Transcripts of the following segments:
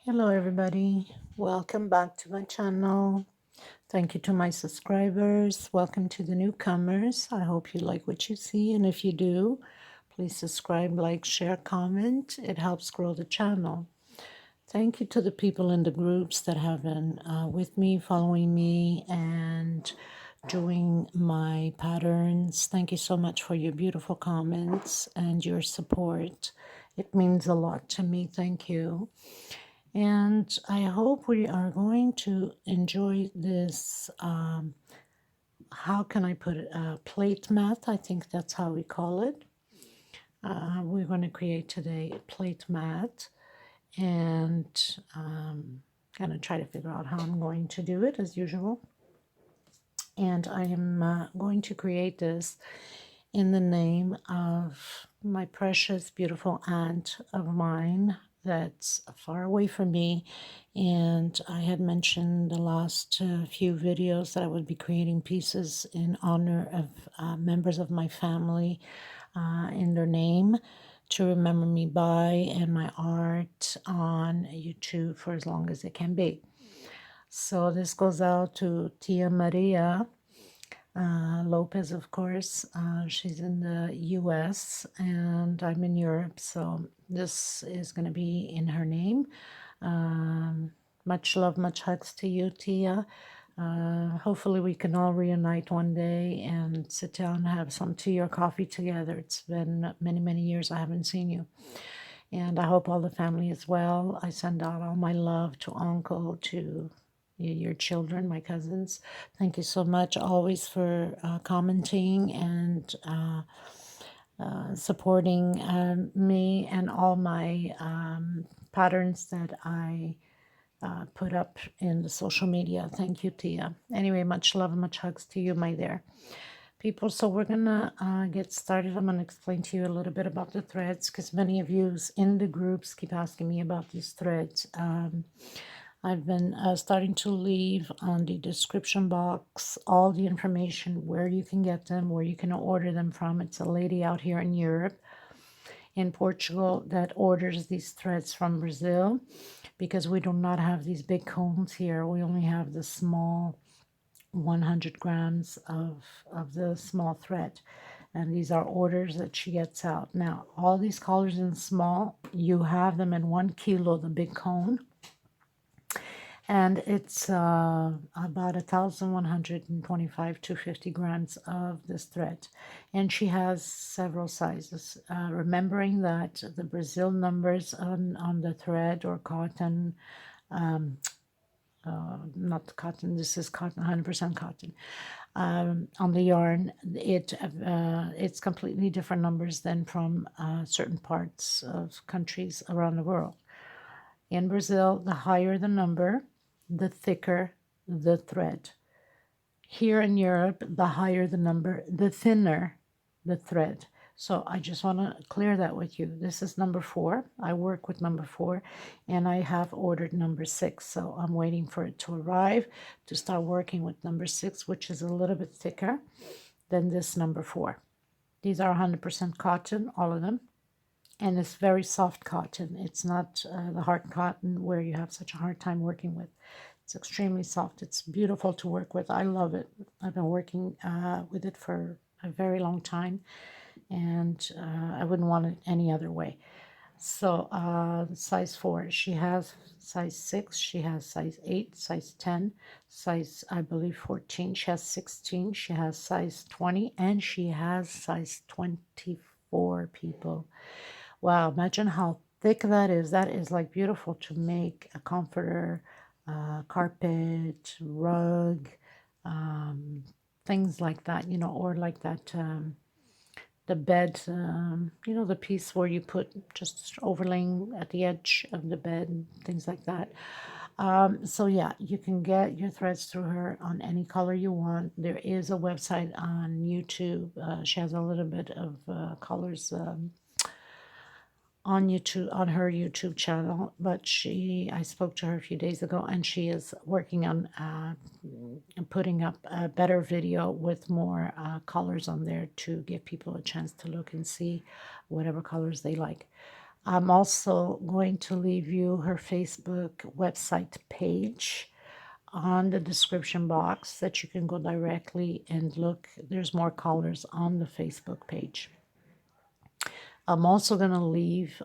Hello everybody, welcome back to my channel. Thank you to my subscribers. Welcome to the newcomers. I hope you like what you see, and if you do, please subscribe, like, share, comment. It helps grow the channel. Thank you to the people in the groups that have been with me, following me, and doing my patterns. Thank you so much for your beautiful comments and your support. It means a lot to me. Thank you. And I hope we are going to enjoy this. How can I put it? Plate mat. I think that's how we call it. We're going to create today a plate mat, and going to try to figure out how I'm going to do it as usual. And I am going to create this in the name of my precious, beautiful aunt of mine that's far away from me. And I had mentioned the last few videos that I would be creating pieces in honor of members of my family in their name to remember me by, and my art on YouTube for as long as it can be. So this goes out to Tia Maria Lopes, of course. She's in the US and I'm in Europe, so this is going to be in her name. Much love, much hugs to you, Tia. Hopefully we can all reunite one day and sit down and have some tea or coffee together. It's been many, many years I haven't seen you. And I hope all the family is well. I send out all my love to Uncle, to your children, my cousins. Thank you so much always for commenting and supporting me and all my patterns that I put up in the social media. Thank you, Tia. Anyway, much love and much hugs to you, my dear people. So we're gonna get started. I'm gonna explain to you a little bit about the threads, because many of you in the groups keep asking me about these threads. I've been starting to leave on the description box all the information, where you can get them, where you can order them from. It's a lady out here in Europe, in Portugal, that orders these threads from Brazil, because we do not have these big combs here. We only have the small 100 grams of the small thread. And these are orders that she gets out. Now, all these colors in small, you have them in 1 kilo, the big cone. And it's about 1,125 to 50 grams of this thread. And she has several sizes. Remembering that the Brazil numbers on the thread or cotton, not cotton, this is cotton, 100% cotton, on the yarn, it's completely different numbers than from certain parts of countries around the world. In Brazil, the higher the number, the thicker the thread. Here in Europe, the higher the number, the thinner the thread. So I just want to clear that with you. This is number 4. I work with number 4, and I have ordered number 6. So I'm waiting for it to arrive to start working with number 6, which is a little bit thicker than this number 4. These are 100% cotton, all of them. And it's very soft cotton. It's not the hard cotton where you have such a hard time working with. It's extremely soft. It's beautiful to work with. I love it. I've been working with it for a very long time, and I wouldn't want it any other way. So size 4, she has size 6, she has size 8, size 10, size, I believe, 14, she has 16, she has size 20, and she has size 24, people. Wow, imagine how thick that is. That is like beautiful to make a comforter, carpet, rug, things like that, you know, or like that, the bed, you know, the piece where you put just overlaying at the edge of the bed and things like that. So yeah, you can get your threads through her on any color you want. There is a website on YouTube. She has a little bit of colors on YouTube, on her YouTube channel, but I spoke to her a few days ago, and she is working on putting up a better video with more colors on there to give people a chance to look and see whatever colors they like. I'm also going to leave you her Facebook website page on the description box that you can go directly and look. There's more colors on the Facebook page. I'm also going to leave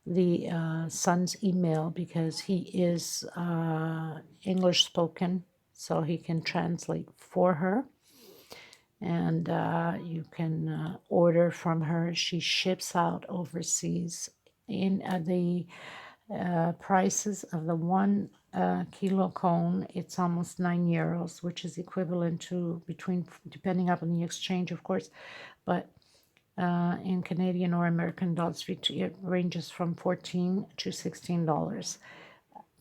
the son's email because he is English spoken, so he can translate for her. And you can order from her. She ships out overseas. In the prices of the 1 kilo cone, it's almost €9, which is equivalent to between, depending upon the exchange, of course, but in Canadian or American dollars, it ranges from $14 to $16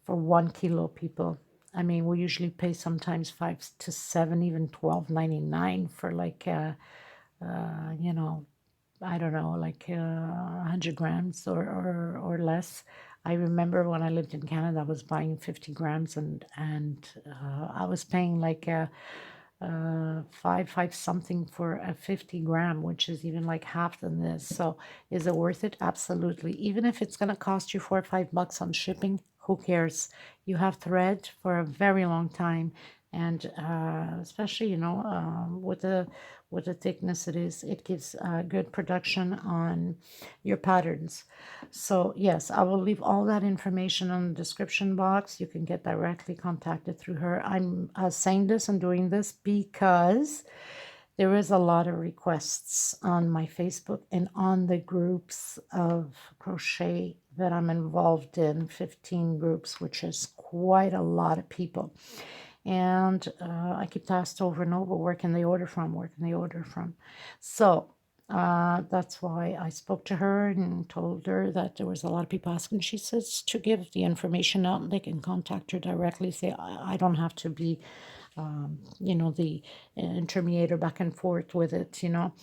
for 1 kilo, people. I mean, we usually pay sometimes 5 to 7, even $12.99 for like, you know, I don't know, like 100 grams or less. I remember when I lived in Canada, I was buying 50 grams and I was paying like five something for a 50 gram, which is even like half than this. So is it worth it? Absolutely. Even if it's going to cost you $4 or $5 on shipping, who cares? You have thread for a very long time, and especially, you know, with the thickness it is, it gives good production on your patterns. So yes, I will leave all that information on the description box. You can get directly contacted through her. I'm saying this and doing this because there is a lot of requests on my Facebook and on the groups of crochet that I'm involved in, 15 groups, which is quite a lot of people. And I keep asked over and over, where can they order from? Where can they order from? So that's why I spoke to her and told her that there was a lot of people asking. She says to give the information out and they can contact her directly. Say, I don't have to be you know, the intermediator back and forth with it, you know.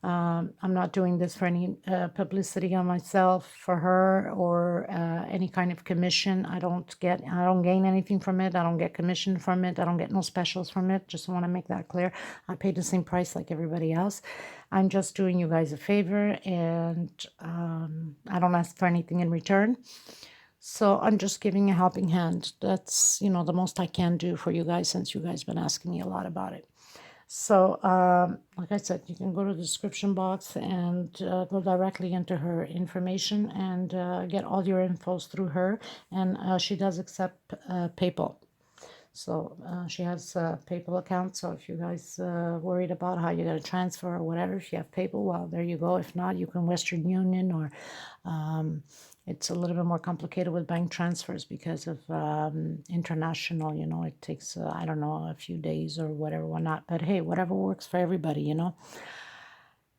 I'm not doing this for any publicity on myself, for her, or any kind of commission. I don't gain anything from it. I don't get commission from it. I don't get no specials from it. Just want to make that clear. I pay the same price like everybody else. I'm just doing you guys a favor, and I don't ask for anything in return. So I'm just giving a helping hand. That's, you know, the most I can do for you guys, since you guys been asking me a lot about it. So, like I said, you can go to the description box and go directly into her information and get all your infos through her. And she does accept PayPal. So she has a PayPal account. So if you guys worried about how you're going to transfer or whatever, if you have PayPal, well, there you go. If not, you can Western Union, or it's a little bit more complicated with bank transfers because of international, you know, it takes, I don't know, a few days or whatever, whatnot. But hey, whatever works for everybody, you know.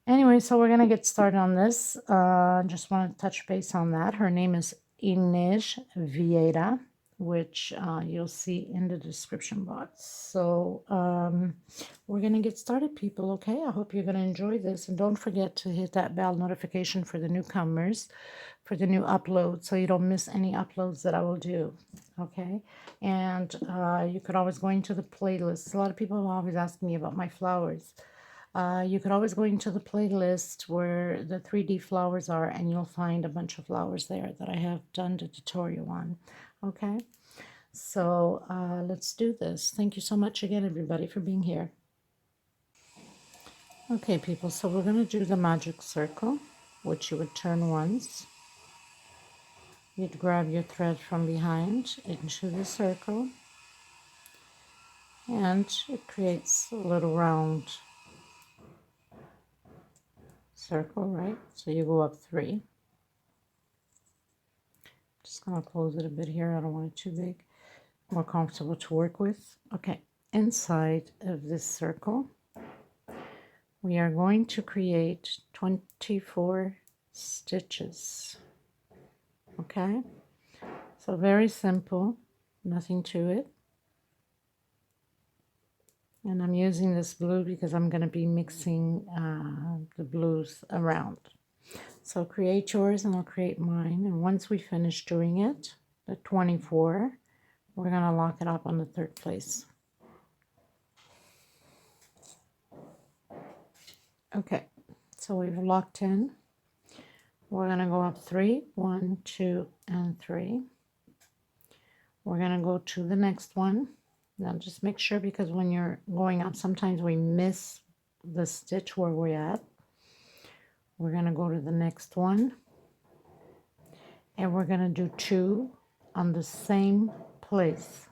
Anyway, so we're going to get started on this. Just want to touch base on that. Her name is Inez Vieira, which you'll see in the description box. So we're going to get started, people, okay? I hope you're going to enjoy this. And don't forget to hit that bell notification for the newcomers, for the new uploads, so you don't miss any uploads that I will do, okay? And you could always go into the playlist. A lot of people always ask me about my flowers. You could always go into the playlist where the 3D flowers are, and you'll find a bunch of flowers there that I have done the tutorial on. Okay, so let's do this. Thank you so much again, everybody, for being here. Okay, people, so we're going to do the magic circle, which you would turn once. You'd grab your thread from behind into the circle, and it creates a little round circle, right? So you go up 3. Just going to close it a bit here. I don't want it too big. More comfortable to work with. Okay, inside of this circle, we are going to create 24 stitches. Okay, so very simple, nothing to it. And I'm using this blue because I'm going to be mixing the blues around. So create yours and I'll create mine. And once we finish doing it, the 24, we're going to lock it up on the 3rd place. Okay, so we've locked in. We're going to go up 3, 1, 2, and 3. We're going to go to the next one. Now just make sure, because when you're going up, sometimes we miss the stitch where we're at. We're going to go to the next one, and we're going to do 2 on the same place.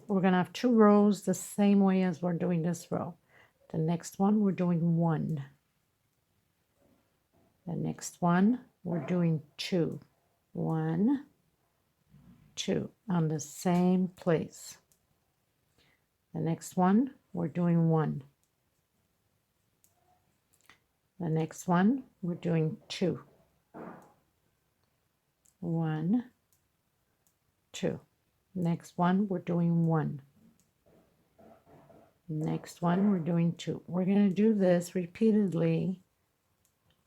We're going to have 2 rows the same way as we're doing this row. The next one, we're doing 1. The next one, we're doing 2. 1, 2 on the same place. The next one, we're doing 1. The next one, we're doing 2. 1, 2. Next one, we're doing 1. Next one, we're doing 2. We're going to do this repeatedly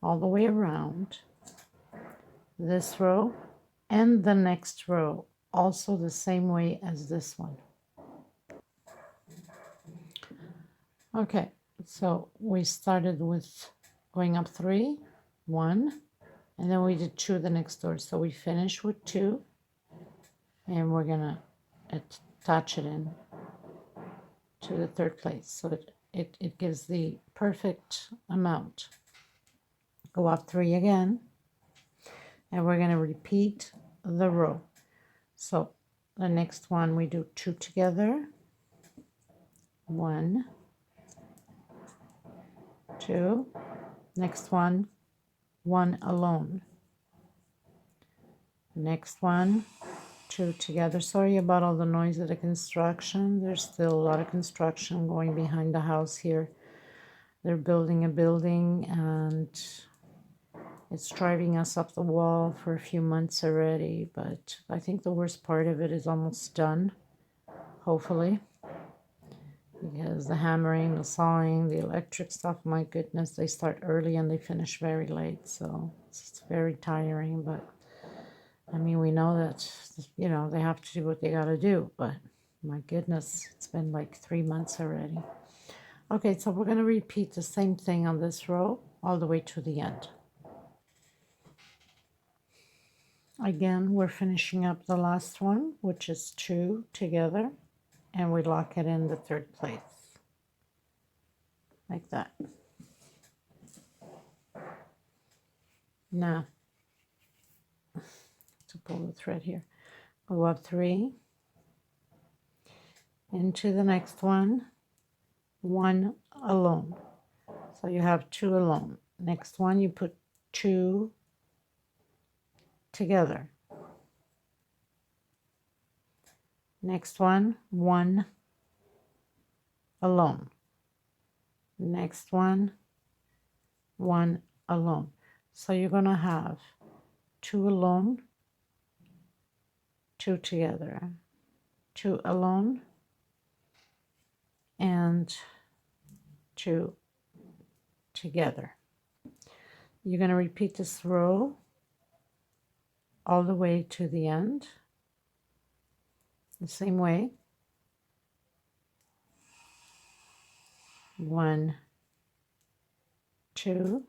all the way around this row and the next row, also the same way as this one. Okay, so we started with going up 3, 1, and then we did 2 the next door. So we finished with 2, and we're gonna attach it in to the third place, so it gives the perfect amount. Go up 3 again, and we're gonna repeat the row. So the next one, we do 2 together, 1, 2. Next one, 1 alone. Next one, 2 together. Sorry about all the noise of the construction. There's still a lot of construction going behind the house here. They're building a building, and it's driving us up the wall for a few months already, but I think the worst part of it is almost done, hopefully. Because the hammering, the sawing, the electric stuff, my goodness, they start early and they finish very late. So it's very tiring. But I mean, we know that, you know, they have to do what they got to do. But my goodness, it's been like 3 months already. Okay, so we're going to repeat the same thing on this row all the way to the end. Again, we're finishing up the last one, which is 2 together. And we lock it in the third place. Like that. Now, to pull the thread here, go up 3, into the next one, 1 alone. So you have 2 alone. Next one, you put 2 together. Next one, 1 alone. Next one, 1 alone. So you're going to have 2 alone, 2 together, 2 alone, and 2 together. You're going to repeat this row all the way to the end, the same way. 1, 2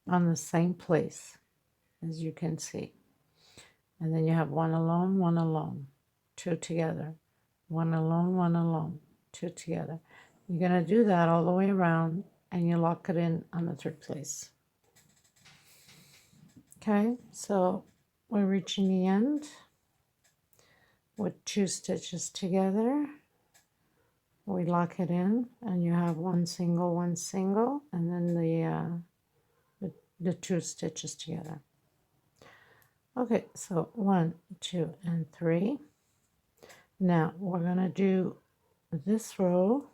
on the same place, as you can see. And then you have 1 alone, 2 together, 1 alone, 2 together. You're going to do that all the way around, and you lock it in on the third place. Okay, so we're reaching the end with 2 stitches together. We lock it in, and you have 1 single, and then the 2 stitches together. Okay, so 1, 2, and 3. Now we're going to do this row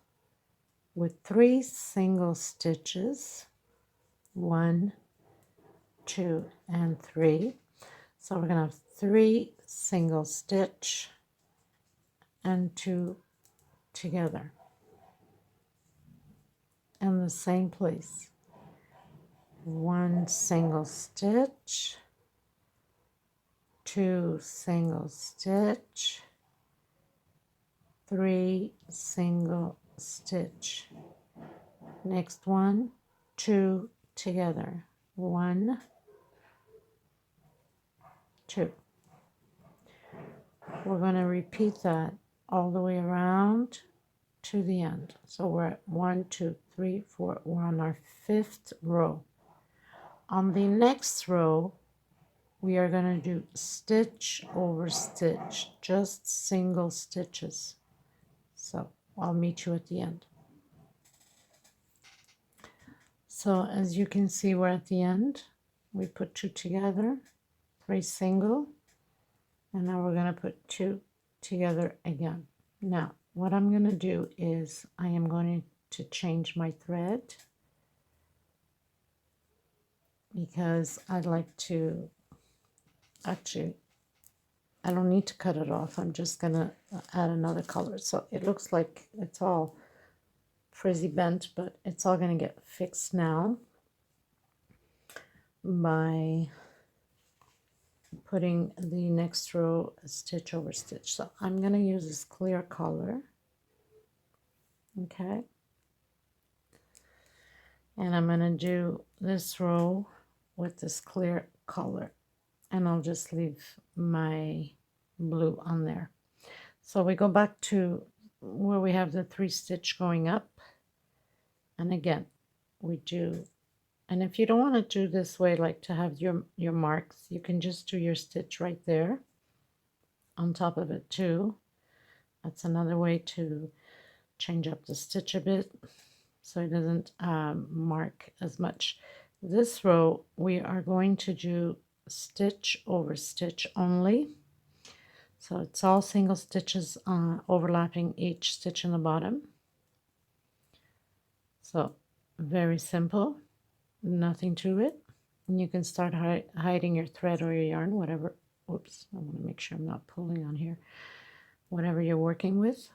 with 3 single stitches, 1, 2, and 3. So we're going to have 3 single stitch and 2 together in the same place. 1 single stitch, 2 single stitch, 3 single stitch. Next one, 2 together. 1, 2. We're going to repeat that all the way around to the end. So we're at 1, 2, 3, 4. We're on our 5th row. On the next row, we are going to do stitch over stitch, just single stitches. So I'll meet you at the end. So as you can see, we're at the end. We put 2 together, 3 single, and now we're going to put 2 together again. Now what I'm going to do is I am going to change my thread, because I'd like to, actually I don't need to cut it off. I'm just going to add another color. So it looks like it's all frizzy bent, but it's all going to get fixed now by putting the next row stitch over stitch. So I'm going to use this clear color, okay, and I'm going to do this row with this clear color, and I'll just leave my blue on there. So we go back to where we have the 3 stitch going up, and again we do, and if you don't want to do this way, like to have your marks, you can just do your stitch right there on top of it too. That's another way to change up the stitch a bit so it doesn't mark as much. This row we are going to do stitch over stitch only. So it's all single stitches overlapping each stitch in the bottom. So very simple, nothing to it. And you can start hiding your thread or your yarn, whatever. Oops, I want to make sure I'm not pulling on here. Whatever you're working with.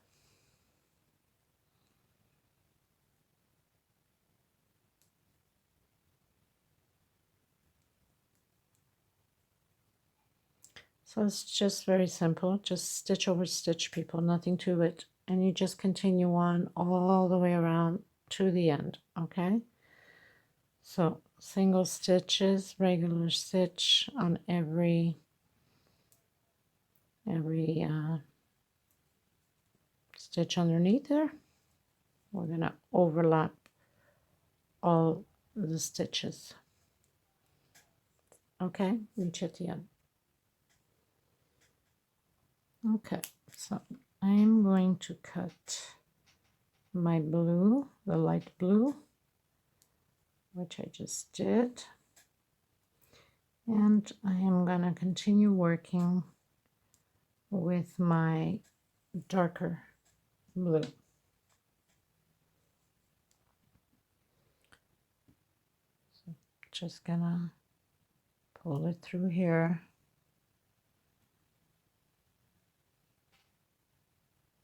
So it's just very simple, just stitch over stitch, people, nothing to it. And you just continue on all the way around to the end, okay? So single stitches, regular stitch on every stitch underneath there. We're going to overlap all the stitches, okay? Reach at the end. Okay, so I'm going to cut my blue, the light blue, which I just did, and I am going to continue working with my darker blue. So just gonna pull it through here.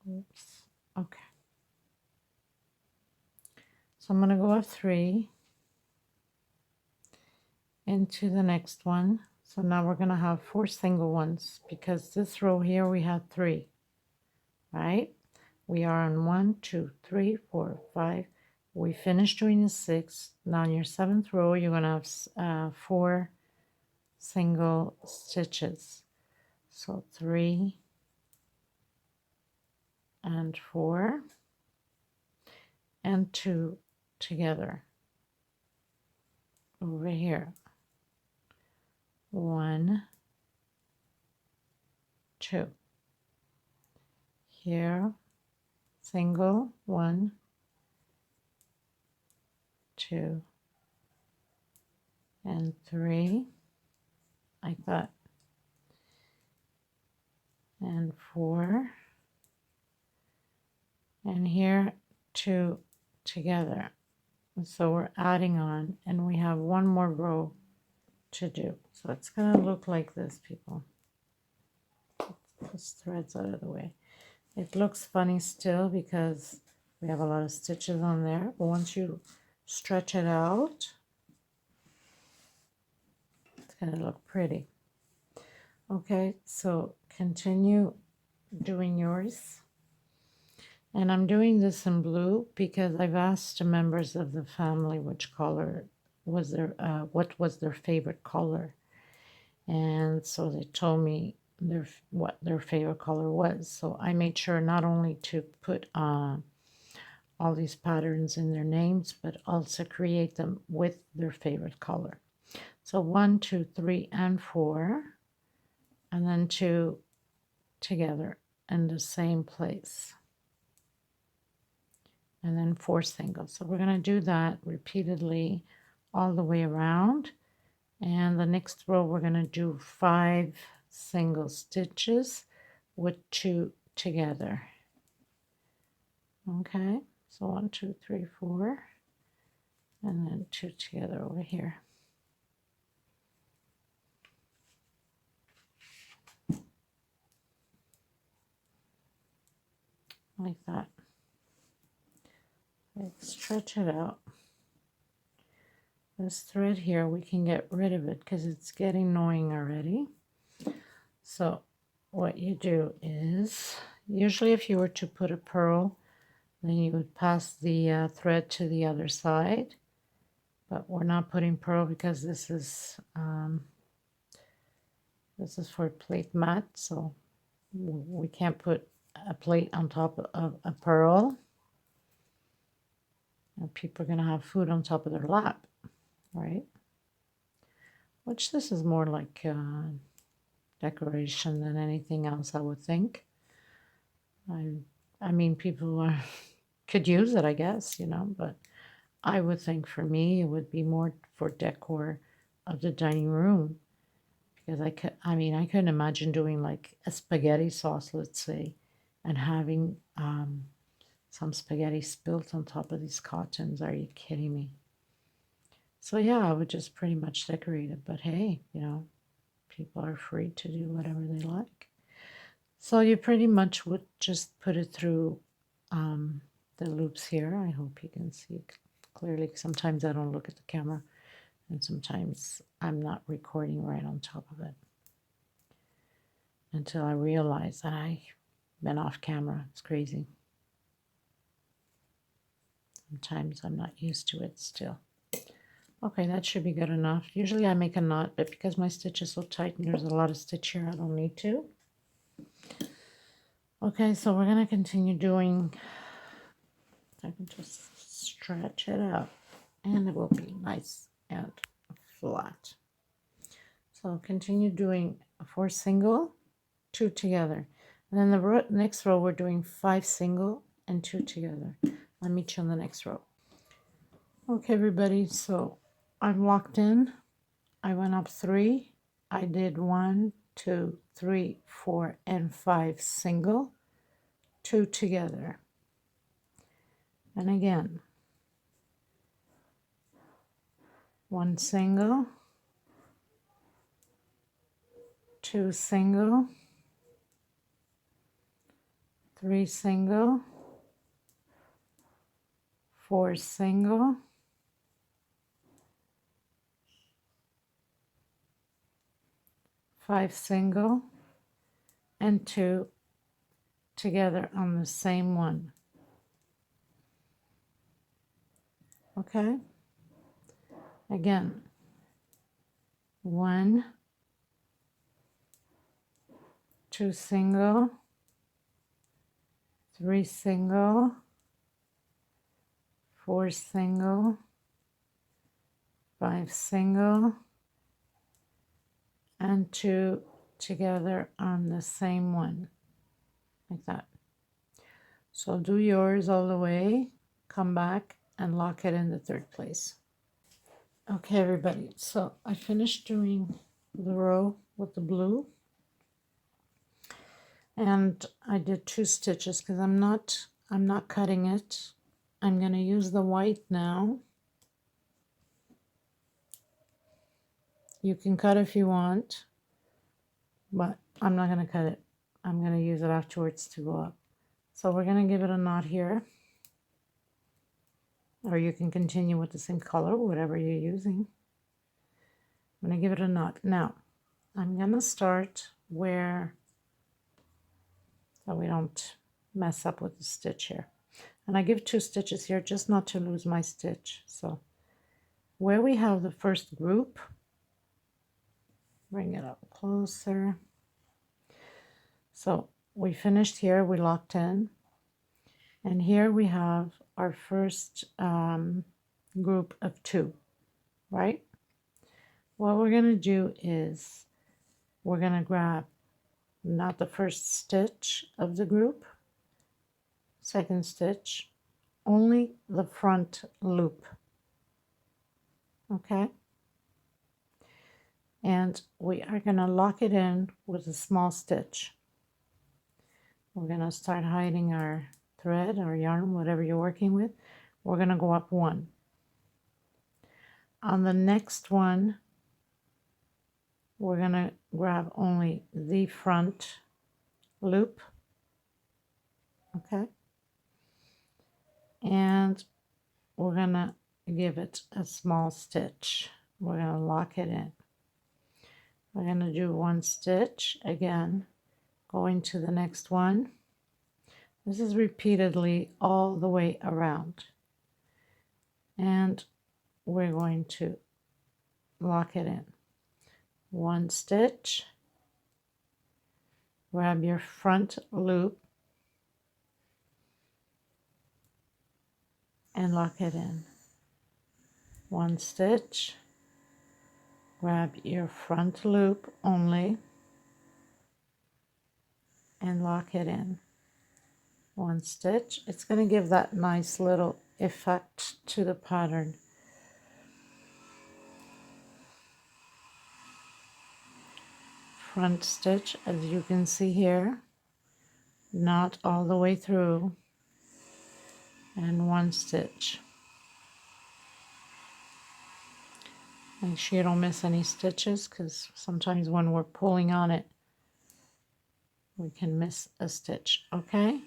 Oops. Okay. So I'm going to go up 3 into the next one. So now we're going to have 4 single ones, because this row here we had 3, right? We are on 1, 2, 3, 4, 5. We finished doing the 6. Now in your 7th row, you're going to have 4 single stitches. So 3 and 4 and 2 together over here. 1, 2. Here, single, 1, 2, and 3, like that, and 4, and here 2 together. So we're adding on, and we have one more row to do. So it's going to look like this, people. This thread's out of the way. It looks funny still because we have a lot of stitches on there, but once you stretch it out, it's going to look pretty. Okay, so continue doing yours. And I'm doing this in blue because I've asked the members of the family which color was their what was their favorite color. And so they told me what their favorite color was. So I made sure not only to put all these patterns in their names, but also create them with their favorite color. So 1, 2, 3, and 4, and then 2 together in the same place, and then 4 singles. So we're going to do that repeatedly all the way around. And the next row we're going to do 5 single stitches with 2 together. Okay, so 1, 2, 3, 4, and then 2 together over here. Like that. Let's stretch it out. This thread here, we can get rid of it because it's getting annoying already. So what you do is, usually if you were to put a purl, then you would pass the thread to the other side. But we're not putting purl because this is for plate mat, so we can't put a plate on top of a purl. And people are going to have food on top of their lap, right? Which this is more like decoration than anything else, I would think. I mean, people could use it, I guess, you know, but I would think for me it would be more for decor of the dining room, because I couldn't imagine doing like a spaghetti sauce, let's say, and having some spaghetti spilt on top of these cottons. Are you kidding me? So yeah, I would just pretty much decorate it, but hey, you know, people are free to do whatever they like. So you pretty much would just put it through the loops here. I hope you can see it clearly. Sometimes I don't look at the camera, and sometimes I'm not recording right on top of it until I realize that I've been off camera. It's crazy. Sometimes I'm not used to it still. Okay, that should be good enough. Usually I make a knot, but because my stitch is so tight and there's a lot of stitch here, I don't need to. Okay, so we're going to continue doing, I can just stretch it out and it will be nice and flat. So continue doing 4 single, 2 together. And then the next row we're doing 5 single and 2 together. I'll meet you on the next row. Okay, everybody, so I'm locked in. I went up 3. I did 1, 2, 3, 4, and 5 single, 2 together. And again, 1 single, 2 single, 3 single, 4 single, 5 single, and 2 together on the same one. Okay, again, 1, 2 single, 3 single, 4 single, 5 single, and 2 together on the same one, like that. So do yours all the way, come back and lock it in the 3rd place. Okay, everybody, so I finished doing the row with the blue, and I did 2 stitches because I'm not cutting it. I'm going to use the white now. You can cut if you want, but I'm not going to cut it. I'm going to use it afterwards to go up. So we're going to give it a knot here, or you can continue with the same color, whatever you're using. I'm going to give it a knot. Now, I'm going to start where, so we don't mess up with the stitch here. And I give 2 stitches here just not to lose my stitch. So where we have the first group, bring it up closer. So we finished here, we locked in, and here we have our first group of 2, right? What we're going to do is we're going to grab not the first stitch of the group, second stitch, only the front loop, okay? And we are going to lock it in with a small stitch. We're going to start hiding our thread or yarn, whatever you're working with. We're going to go up 1. On the next one, we're going to grab only the front loop, okay? And we're going to give it a small stitch. We're going to lock it in. We're going to do 1 stitch again, going to the next one. This is repeatedly all the way around. And we're going to lock it in. 1 stitch, grab your front loop and lock it in. 1 stitch, grab your front loop only and lock it in. 1 stitch. It's going to give that nice little effect to the pattern. Front stitch, as you can see here, not all the way through, and 1 stitch. Make sure you don't miss any stitches, because sometimes when we're pulling on it we can miss a stitch. Okay,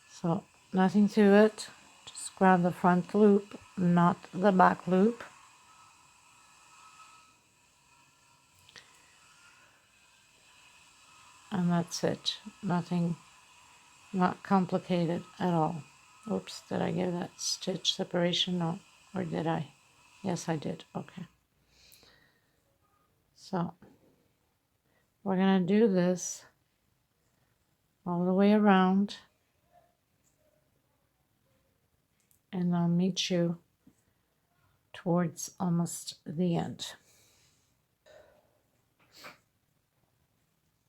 so nothing to it, just grab the front loop, not the back loop. And that's it. Nothing, not complicated at all. Oops, did I give that stitch separation? No, or did I? Yes, I did. Okay. So we're going to do this all the way around, and I'll meet you towards almost the end.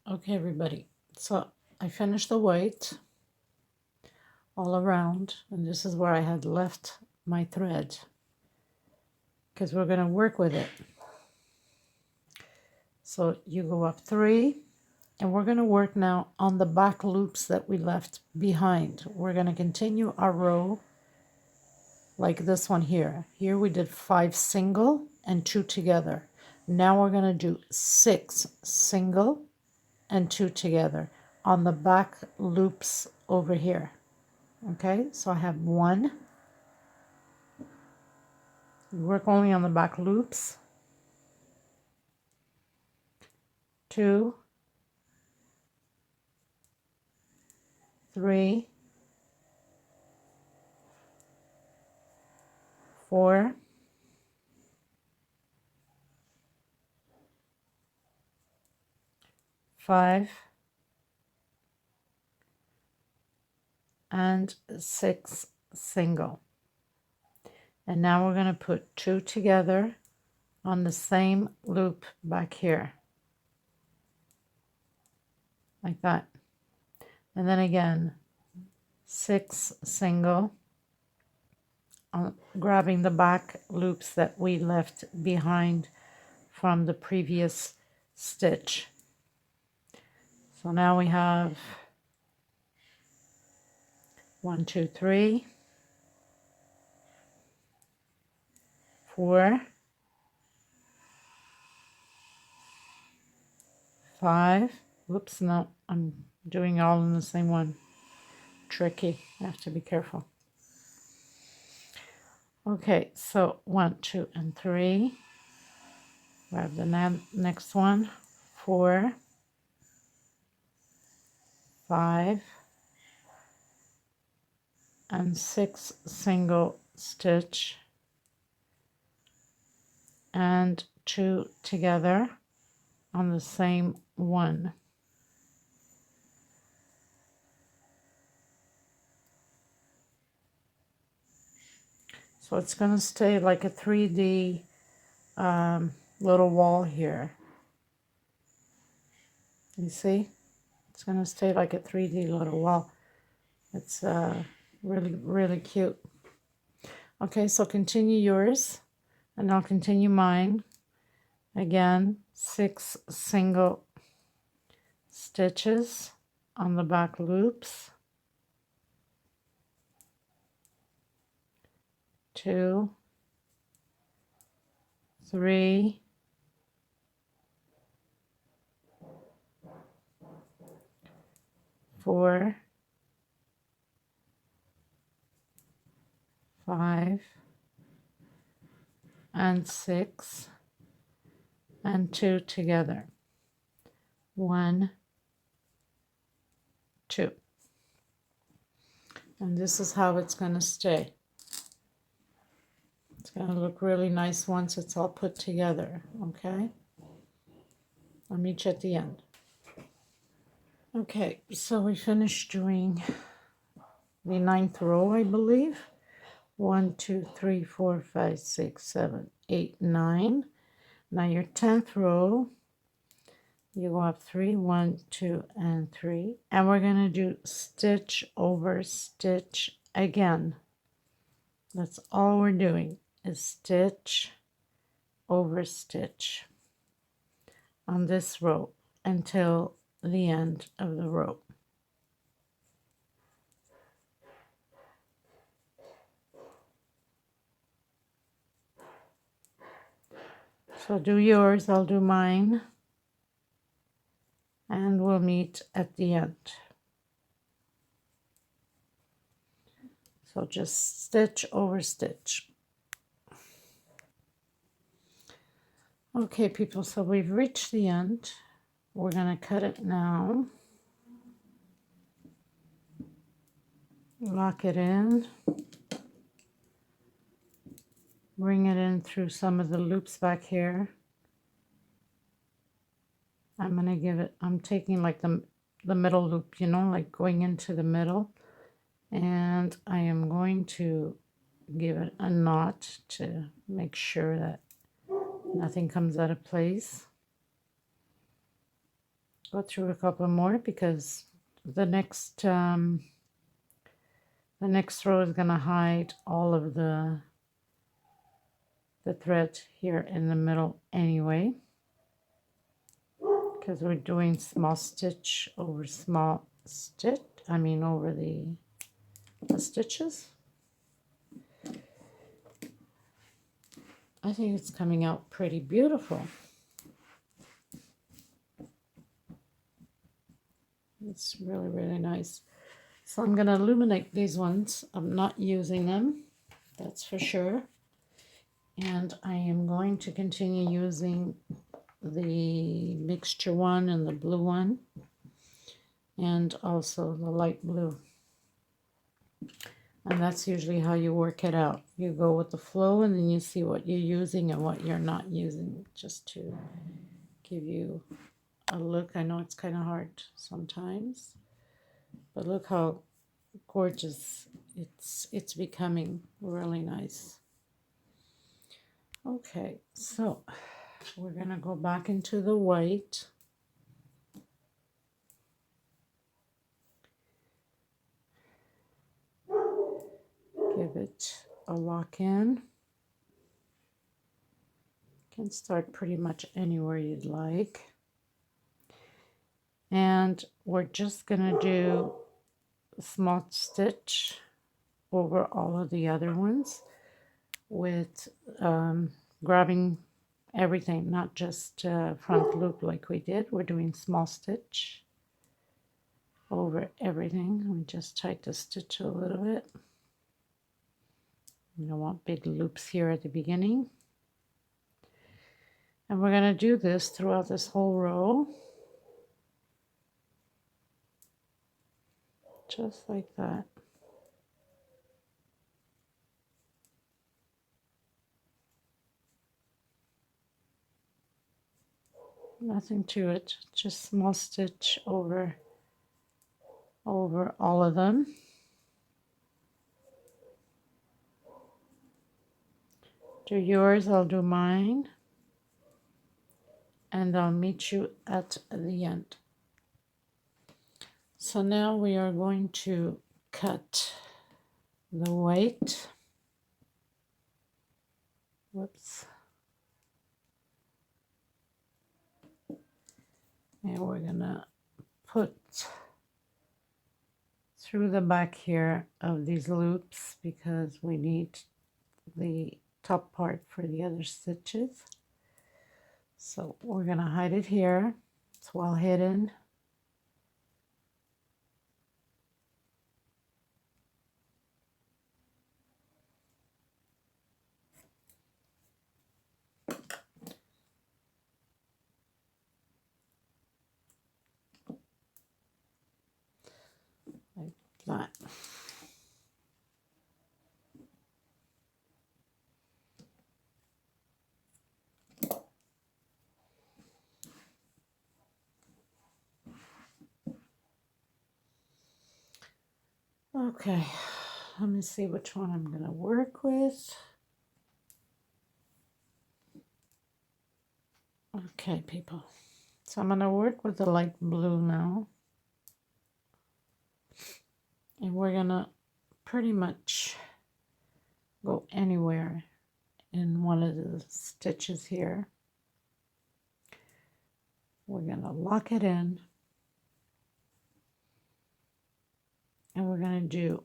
Okay, everybody. So I finished the white all around, and this is where I had left my thread, because we're going to work with it. So you go up 3, and we're going to work now on the back loops that we left behind. We're going to continue our row like this one here. Here we did 5 single and 2 together. Now we're going to do 6 single and 2 together on the back loops over here. Okay, so I have 1. Work only on the back loops. 2, 3, 4, 5, and 6 single. And now we're going to put 2 together on the same loop back here, like that. And then again 6 single, grabbing the back loops that we left behind from the previous stitch. So now we have 1, 2, 3, 4, 5. Whoops, no, I'm doing all in the same one. Tricky, I have to be careful. Okay, so 1, 2, and 3. Grab the next one. 4, 5, and 6 single stitch and 2 together on the same one. So it's going to stay like a 3D little wall here. You see? It's going to stay like a 3D little wall. It's really, really cute. Okay, so continue yours, and I'll continue mine. Again, 6 single stitches on the back loops. 2, 3, 4, 5, and 6, and 2 together. 1, 2. And this is how it's going to stay. It's going to look really nice once it's all put together, okay? I'll meet you at the end. Okay, so we finished doing the 9th row, I believe. 1, 2, 3, 4, 5, 6, 7, 8, 9. Now your 10th row, you go up 3, 1, 2, and 3. And we're going to do stitch over stitch again. That's all we're doing, is stitch over stitch on this row until the end of the row. So do yours, I'll do mine, and we'll meet at the end. So just stitch over stitch. Okay, people, so we've reached the end. We're going to cut it now. Lock it in. Bring it in through some of the loops back here. I'm going to give it, I'm taking like the middle loop, you know, like going into the middle. And I am going to give it a knot to make sure that nothing comes out of place. Go through a couple more because the next row is going to hide all of the thread here in the middle anyway, because we're doing small stitch over small stitch, over the stitches. I think it's coming out pretty beautiful. It's really, really nice. So I'm going to illuminate these ones. I'm not using them, that's for sure. And I am going to continue using the mixture one and the blue one, and also the light blue. And that's usually how you work it out. You go with the flow, and then you see what you're using and what you're not using, just to give you a look. I know it's kind of hard sometimes, but look how gorgeous it's becoming. Really nice. Okay, so we're gonna go back into the white. Give it a lock in. You can start pretty much anywhere you'd like. And we're just gonna do a small stitch over all of the other ones with grabbing everything, not just front loop like we did. We're doing small stitch over everything. We just tighten the stitch a little bit. You don't want big loops here at the beginning. And we're going to do this throughout this whole row. Just like that. nothing to it, just small stitch over all of them. Do yours, I'll do mine, and I'll meet you at the end. So now we are going to cut the white. Whoops. And we're gonna put through the back here of these loops because we need the top part for the other stitches. So we're gonna hide it here. It's well hidden. Like that. Okay, let me see which one I'm gonna work with. Okay, people. So I'm gonna work with the light blue now. And we're gonna pretty much go anywhere in one of the stitches here. We're gonna lock it in. And we're gonna do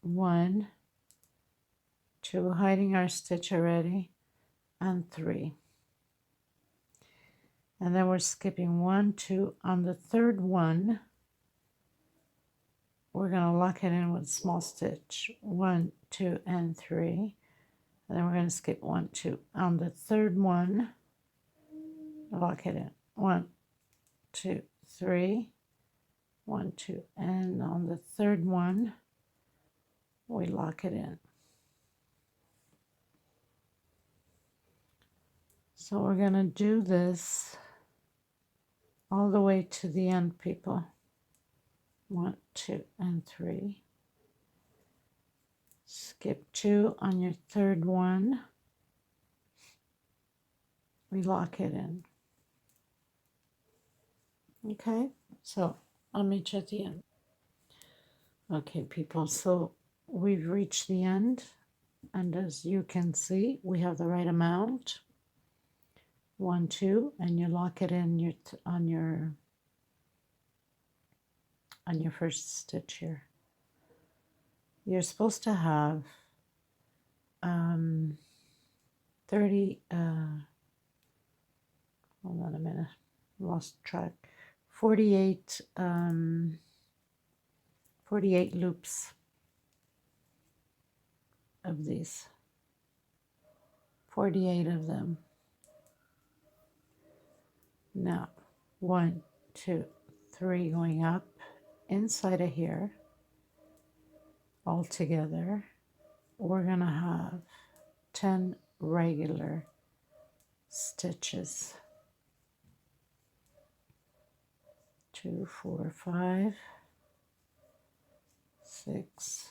1, 2, hiding our stitch already, and 3. And then we're skipping 1, 2. On the third one, we're gonna lock it in with a small stitch, 1, 2, and 3. And then we're gonna skip 1, 2. On the third one, lock it in, 1, 2, 3, 1, 2, and on the third one, we lock it in. So we're gonna do this all the way to the end, people. 1, 2, and 3. Skip 2 on your third one. We lock it in. Okay, so I'll meet you at the end. Okay, people, so we've reached the end, and as you can see, we have the right amount. 1, 2, and you lock it in on your first stitch here. You're supposed to have 30 hold on a minute, lost track, 48 48 loops of these, 48 of them. Now 1, 2, 3 going up inside of here. All together we're gonna have 10 regular stitches. 2, 4, 5, 6,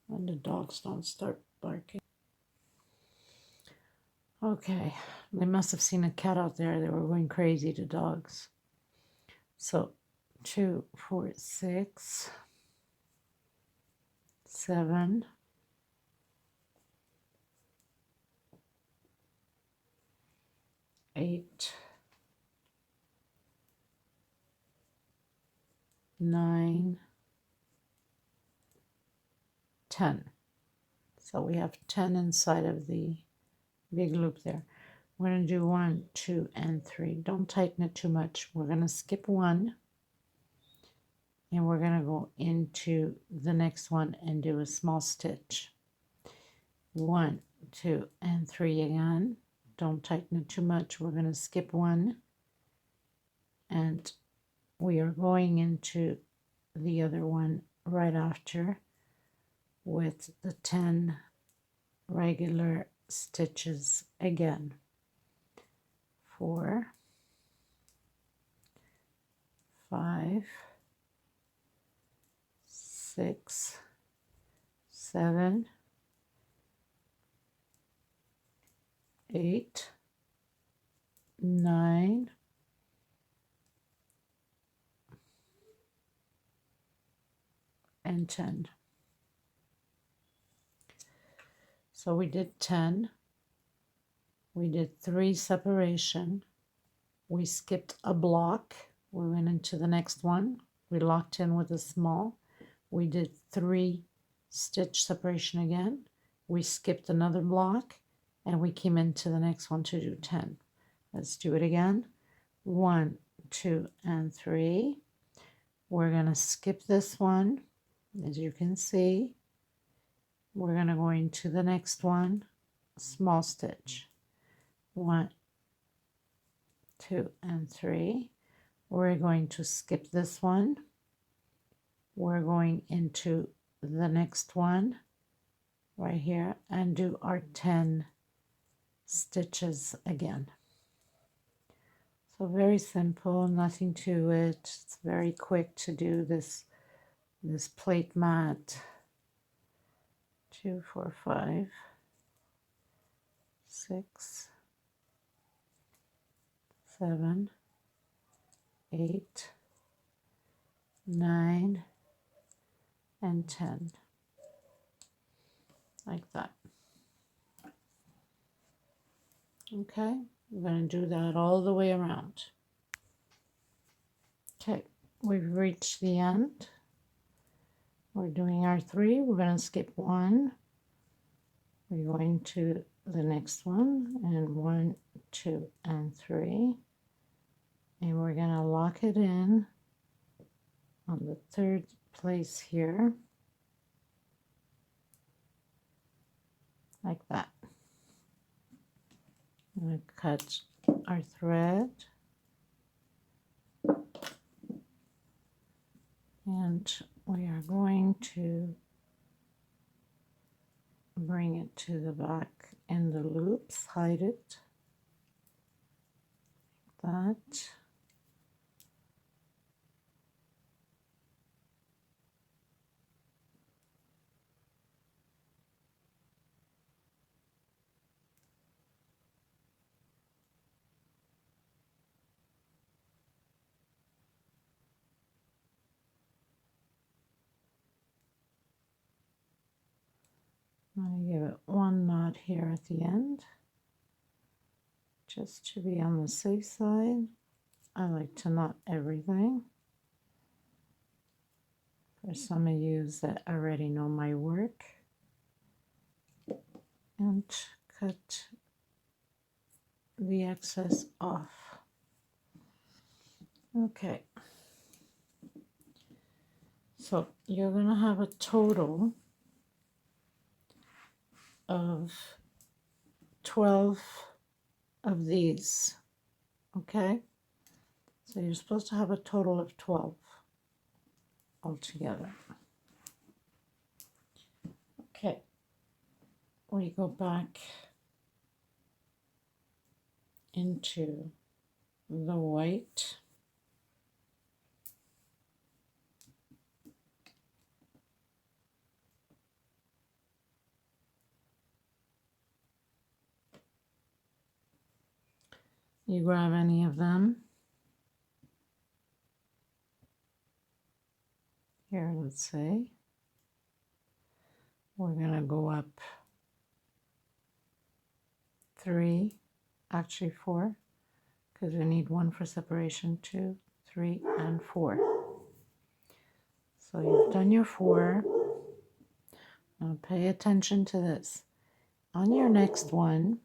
and the dogs don't start barking. Okay, they must have seen a cat out there. They were going crazy, the dogs. So 2, 4, 6, 7, 8, 9, 10. So we have 10 inside of the big loop there. We're going to do 1, 2, and 3. Don't tighten it too much. We're going to skip 1, and we're going to go into the next one and do a small stitch. 1, 2, and 3 again. Don't tighten it too much. We're going to skip 1, and we are going into the other one right after with the 10 regular stitches again. 4, 5, 6, 7, 8, 9, and 10. So we did 10. We did 3 separation. We skipped a block. We went into the next one. We locked in with a small. We did 3 stitch separation again. We skipped another block and we came into the next one to do 10. Let's do it again. 1, 2, and 3. We're going to skip this one. As you can see, we're going to go into the next one, small stitch. 1, 2, and 3. We're going to skip this one. We're going into the next one right here and do our 10 stitches again. So very simple, nothing to it. It's very quick to do this plate mat. 2, 4, 5, 6, 7, 8, 9, and 10, like that. Okay, we're going to do that all the way around. Okay, we've reached the end. We're doing our 3. We're going to skip 1. We're going to the next one, and 1, 2, and 3. And we're going to lock it in on the 3rd place here, like that. I'm going to cut our thread and we are going to bring it to the back in the loops, hide it, like that. I'm going to give it 1 knot here at the end, just to be on the safe side. I like to knot everything. For some of you that already know my work. And cut the excess off. Okay. So you're going to have a total of 12 of these, okay? So you're supposed to have a total of 12 altogether. Okay, we go back into the white. You grab any of them. Here, let's say. We're going to go up 3, actually 4, because we need 1 for separation, 2, 3, and 4. So you've done your 4. Now pay attention to this. On your next one,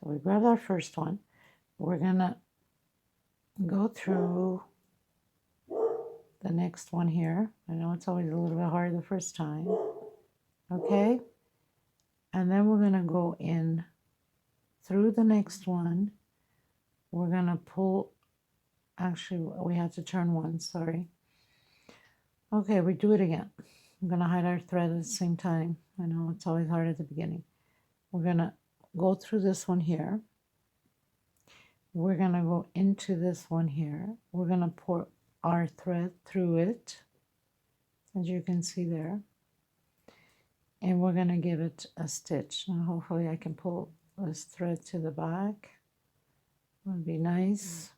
so we grabbed our first one, we're going to go through the next one here. I know it's always a little bit hard the first time. Okay? And then we're going to go in through the next one. We're going to pull, actually we have to turn 1, sorry. Okay, we do it again. I'm going to hide our thread at the same time. I know it's always hard at the beginning. We're going to go through this one here. we're going to go into this one here. We're going to put our thread through it, as you can see there, and we're going to give it a stitch. Now hopefully I can pull this thread to the back. Would be nice.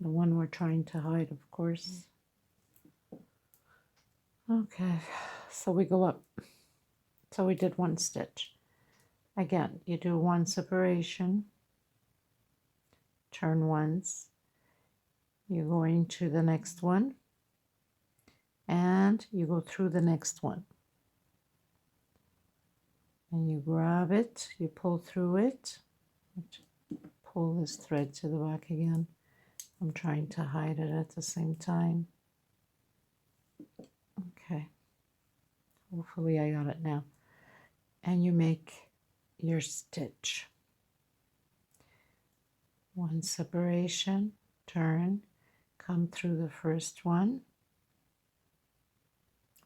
The one we're trying to hide, of course. Okay, so we go up. So we did one stitch. Again, you do one separation, turn once, you go into the next one, and you go through the next one. And you grab it, you pull through it, pull this thread to the back again. I'm trying to hide it at the same time. Okay, hopefully I got it now. And you make your stitch. One separation, turn, come through the first one,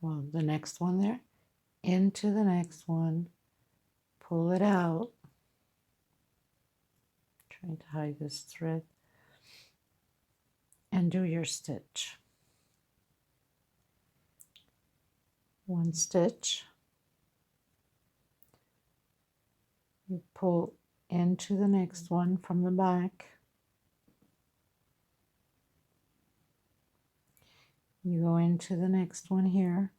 well, the next one there, into the next one, pull it out, trying to hide this thread, and do your stitch. One stitch, you pull into the next one from the back, you go into the next one here,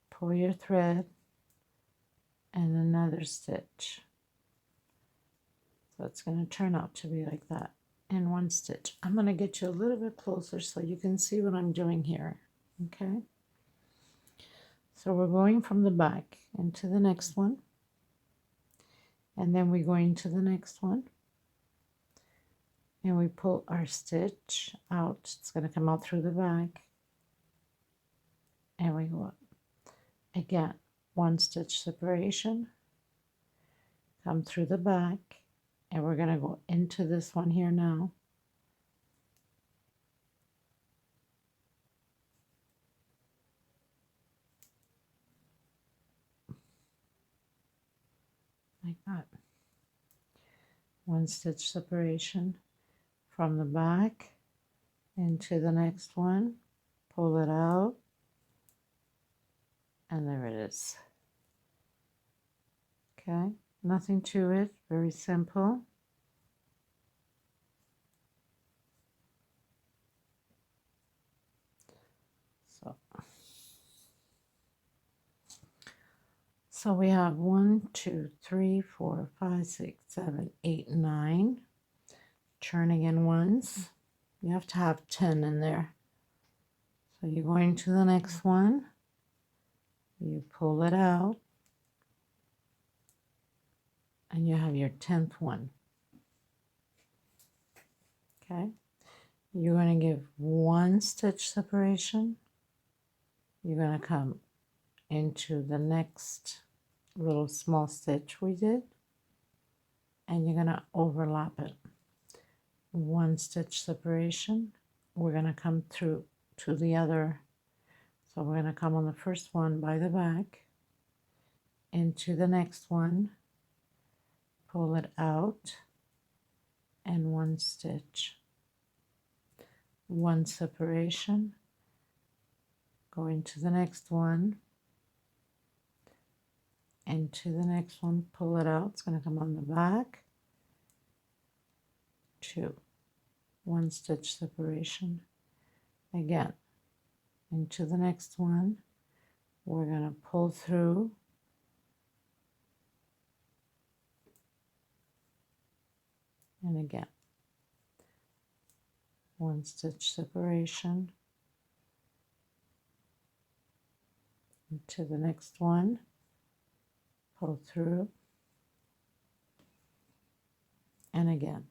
pull your thread, and another stitch. So it's going to turn out to be like that in one stitch. I'm going to get you a little bit closer so you can see what I'm doing here. Okay, so we're going from the back into the next one, and then we go into the next one, and we pull our stitch out. It's going to come out through the back, and we go up. Again, one stitch separation, come through the back, and we're going to go into this one here now. Like that. One stitch separation from the back into the next one, pull it out, and there it is. Okay, nothing to it, very simple. So we have 1, 2, 3, 4, 5, 6, 7, 8, 9 turning in ones. You have to have 10 in there. So you're going to the next one, you pull it out, and you have your 10th one. Okay, you're going to give one stitch separation, you're going to come into the next little small stitch we did, and you're going to overlap it. One stitch separation, we're going to come through to the other, so we're going to come on the first one by the back, into the next one, pull it out, and one stitch, one separation, go into the next one, into the next one, pull it out, it's going to come on the back, 2, one stitch separation, again into the next one, we're going to pull through, and again one stitch separation, into the next one, pull through, and again.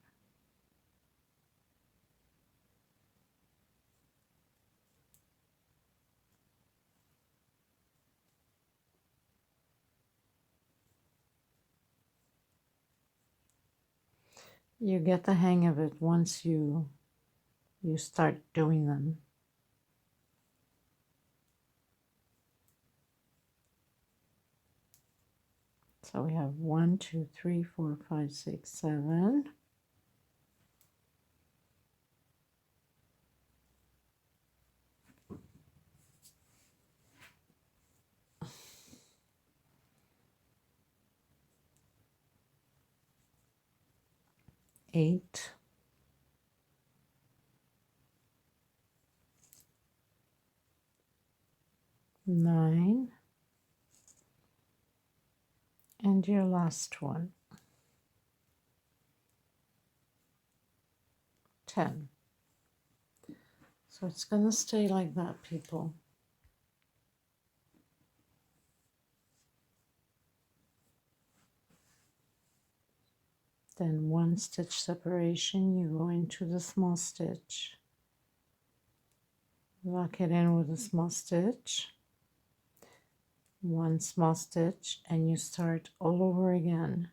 You get the hang of it once you start doing them. So we have 1, 2, 3, 4, 5, 6, 7. Eight, 9, and your last one, 10. So it's going to stay like that, people. Then 1 stitch separation, you go into the small stitch, lock it in with a small stitch, 1 small stitch, and you start all over again.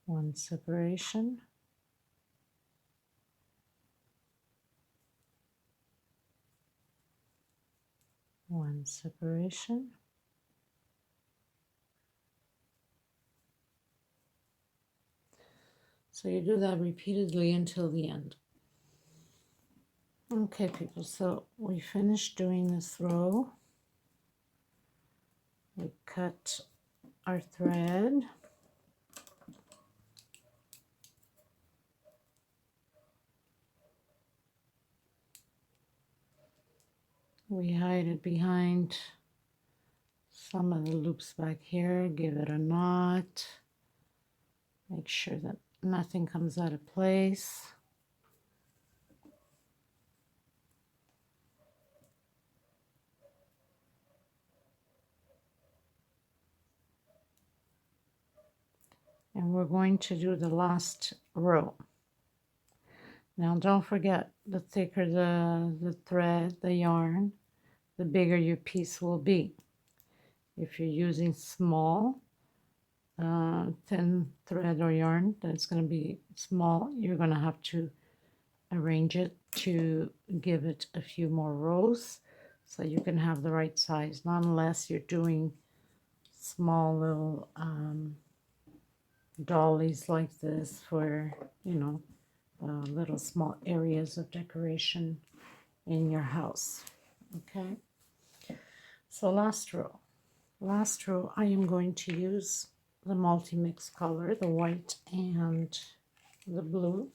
One separation, one separation, so you do that repeatedly until the end. Okay, people, so we finished doing this row. We cut our thread. We hide it behind some of the loops back here, give it a knot, make sure that nothing comes out of place. And we're going to do the last row. Now don't forget, the thicker the thread, the yarn, the bigger your piece will be. If you're using small, thin thread or yarn that's going to be small, you're going to have to arrange it to give it a few more rows so you can have the right size, not unless you're doing small little dollies like this for, you know, little small areas of decoration in your house. Okay, so last row I am going to use the multi-mix color, the white and the blue,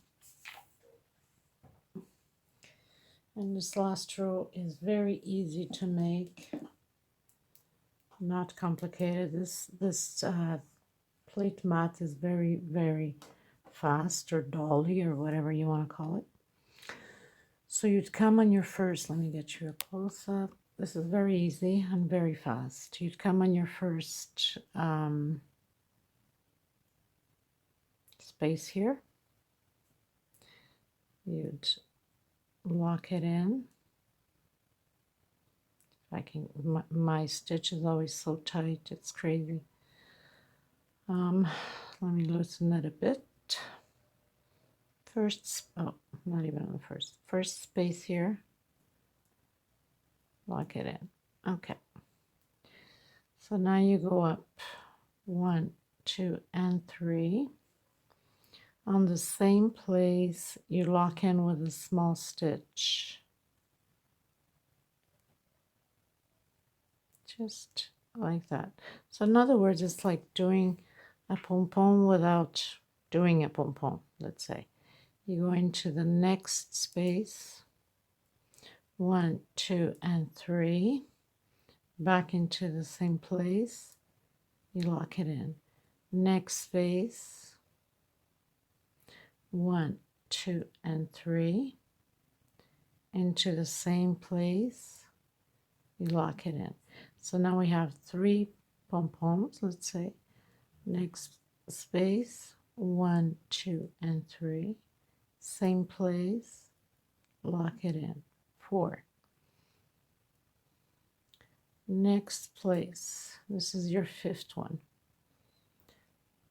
and this last row is very easy to make, not complicated. This plate mat is very, very fast, or dolly, or whatever you want to call it. So you'd come on your first, let me get you a close-up. This is very easy and very fast. You'd come on your first space here. You'd lock it in. I can, my stitch is always so tight, it's crazy. Let me loosen it a bit. Oh, not even on the first space here. Lock it in. Okay. So now you go up 1, 2, and 3. On the same place, you lock in with a small stitch. Just like that. So in other words, it's like doing a pom-pom without doing a pom-pom, let's say. You go into the next space, 1, 2, and 3, back into the same place, you lock it in. Next space, 1, 2, and 3, into the same place, you lock it in. So now we have 3 pom-poms, let's say. Next space, 1, 2, and 3, same place, lock it in. 4. Next place, this is your 5th one.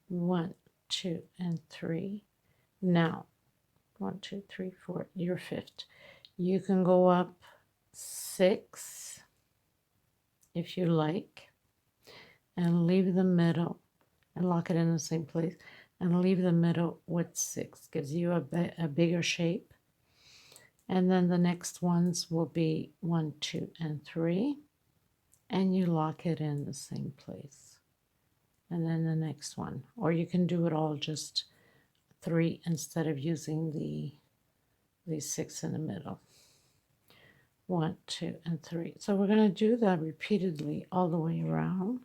1, 2, and 3. Now 1, 2, 3, 4, your 5th. You can go up 6 if you like, and leave the middle and lock it in the same place, and leave the middle with 6. Gives you a bigger shape. And then the next ones will be 1, 2, and 3, and you lock it in the same place. And then the next one, or you can do it all just 3 instead of using the 6 in the middle. 1, 2, and 3. So we're going to do that repeatedly all the way around.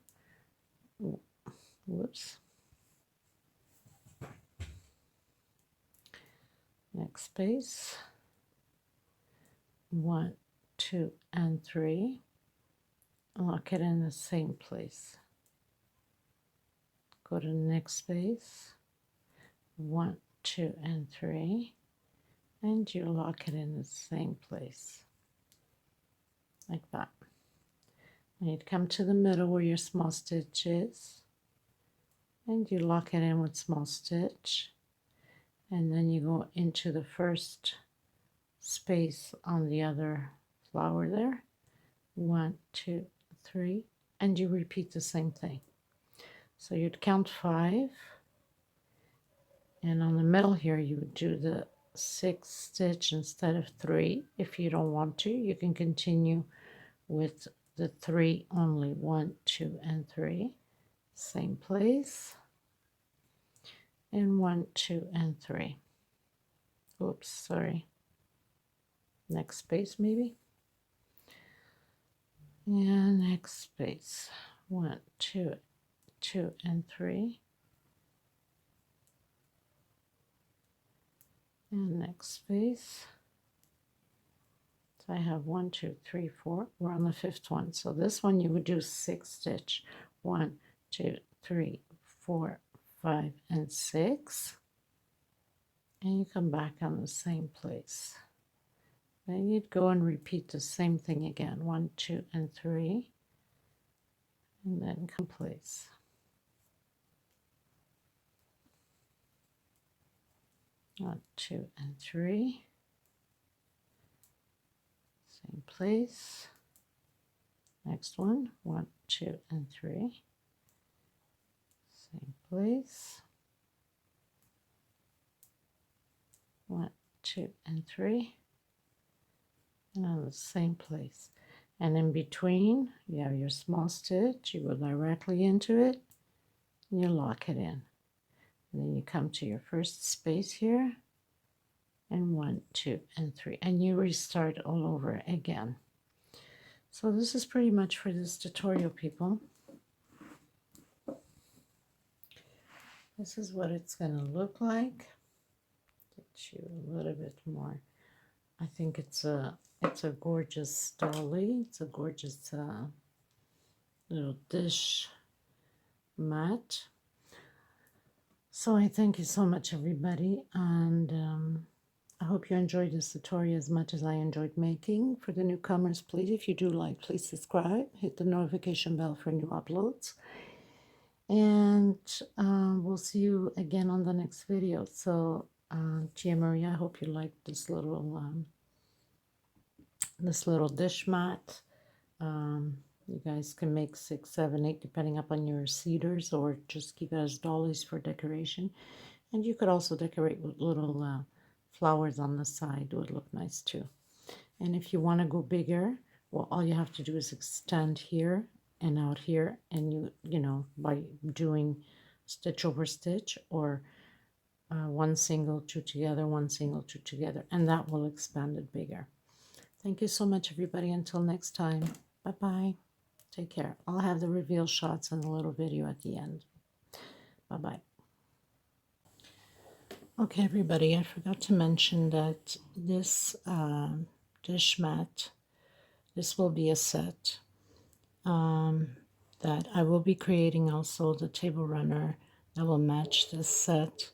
Whoops. Next space. 1, 2, and 3. Lock it in the same place. Go to the next space. 1, 2, and 3. And you lock it in the same place. Like that. And you'd come to the middle where your small stitch is. And you lock it in with small stitch. And then you go into the first space on the other flower there. 1, 2, 3, and you repeat the same thing. So you'd count 5, and on the middle here you would do the 6th stitch instead of 3. If you don't want to, you can continue with the 3 only. 1, 2, and 3, same place, and 1, 2, and 3. Oops, sorry. Next space maybe. And next space. 1, 2, 2, and 3. And next space. So I have 1, 2, 3, 4. We're on the 5th one. So this one you would do 6 stitch. 1, 2, 3, 4, 5, and 6. And you come back on the same place. Then you'd go and repeat the same thing again. 1, 2, and 3. And then come place. 1, 2, and 3. Same place. Next one. 1, 2, and 3. Same place. 1, 2, and 3. And on the same place. And in between, you have your small stitch. You go directly into it. And you lock it in. And then you come to your first space here. And 1, 2, and 3. And you restart all over again. So this is pretty much for this tutorial, people. This is what it's going to look like. Get you a little bit more. I think it's a gorgeous Doily. It's a gorgeous little dish mat. So I thank you so much, everybody, and I hope you enjoyed this tutorial as much as I enjoyed making. For the newcomers, please, if you do like, please subscribe, hit the notification bell for new uploads, and we'll see you again on the next video. So Tia Maria, I hope you liked this little dish mat. You guys can make 6, 7, 8 depending upon your cedars, or just keep it as dollies for decoration. And you could also decorate with little flowers on the side. It would look nice too. And if you want to go bigger, well, all you have to do is extend here and out here, and you know, by doing stitch over stitch, or one single, 2 together, one single, 2 together, and that will expand it bigger. Thank you so much, everybody. Until next time, bye-bye. Take care. I'll have the reveal shots and a little video at the end. Bye-bye. Okay, everybody, I forgot to mention that this dish mat, this will be a set that I will be creating also the table runner that will match this set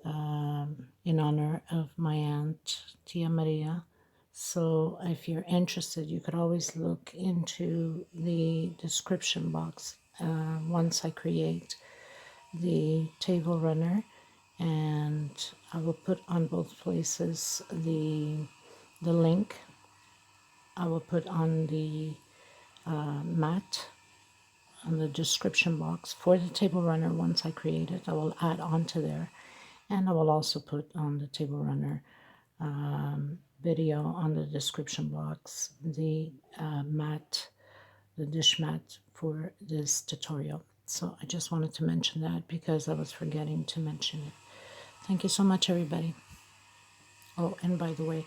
in honor of my aunt, Tia Maria. So if you're interested, you could always look into the description box once I create the table runner, and I will put on both places the link I will put on the mat on the description box for the table runner. Once I create it, I will add on to there, and I will also put on the table runner video on the description box, the mat, the dish mat for this tutorial. So I just wanted to mention that because I was forgetting to mention it. Thank you so much, everybody. Oh, and by the way,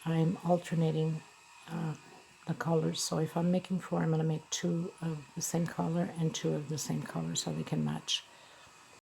I'm alternating the colors. So if I'm making four, I'm going to make two of the same color and two of the same color so they can match.